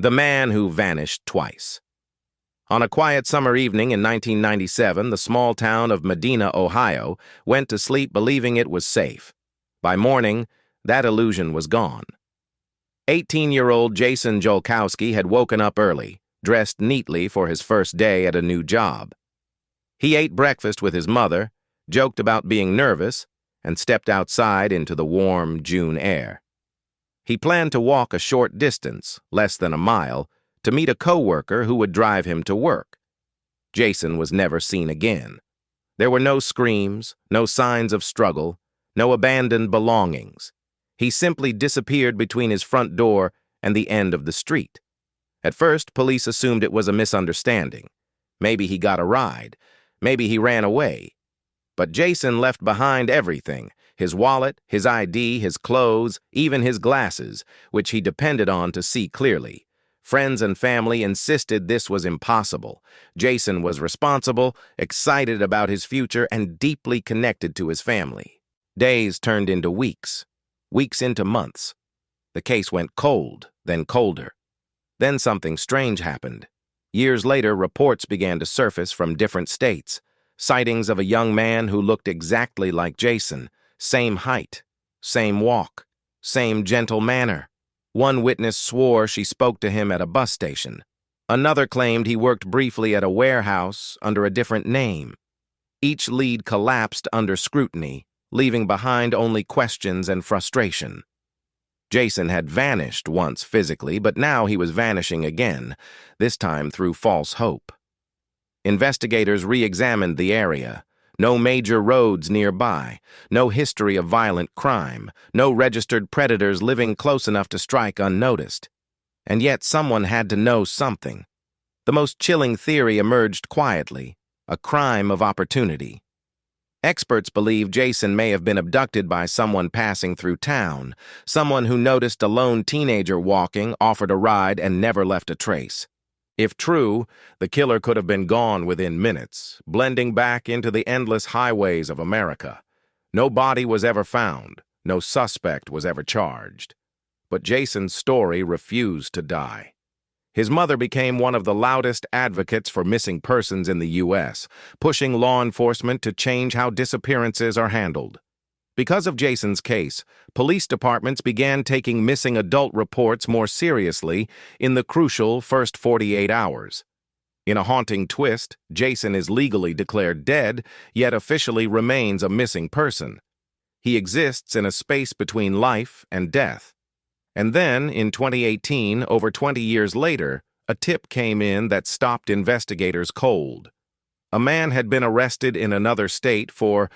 The Man Who Vanished Twice. On a quiet summer evening in 1997, the small town of Medina, Ohio, went to sleep believing it was safe. By morning, that illusion was gone. 18-year-old Jason Jolkowski had woken up early, dressed neatly for his first day at a new job. He ate breakfast with his mother, joked about being nervous, and stepped outside into the warm June air. He planned to walk a short distance, less than a mile, to meet a coworker who would drive him to work. Jason was never seen again. There were no screams, no signs of struggle, no abandoned belongings. He simply disappeared between his front door and the end of the street. At first, police assumed it was a misunderstanding. Maybe he got a ride. Maybe he ran away. But Jason left behind everything: his wallet, his ID, his clothes, even his glasses, which he depended on to see clearly. Friends and family insisted this was impossible. Jason was responsible, excited about his future, and deeply connected to his family. Days turned into weeks, weeks into months. The case went cold, then colder. Then something strange happened. Years later, reports began to surface from different states. Sightings of a young man who looked exactly like Jason. Same height, same walk, same gentle manner. One witness swore she spoke to him at a bus station. Another claimed he worked briefly at a warehouse under a different name. Each lead collapsed under scrutiny, leaving behind only questions and frustration. Jason had vanished once physically, but now he was vanishing again, this time through false hope. Investigators re-examined the area. No major roads nearby, no history of violent crime, no registered predators living close enough to strike unnoticed. And yet someone had to know something. The most chilling theory emerged quietly: a crime of opportunity. Experts believe Jason may have been abducted by someone passing through town, someone who noticed a lone teenager walking, offered a ride, and never left a trace. If true, the killer could have been gone within minutes, blending back into the endless highways of America. No body was ever found, no suspect was ever charged. But Jason's story refused to die. His mother became one of the loudest advocates for missing persons in the U.S., pushing law enforcement to change how disappearances are handled. Because of Jason's case, police departments began taking missing adult reports more seriously in the crucial first 48 hours. In a haunting twist, Jason is legally declared dead, yet officially remains a missing person. He exists in a space between life and death. And then, in 2018, over 20 years later, a tip came in that stopped investigators cold. A man had been arrested in another state for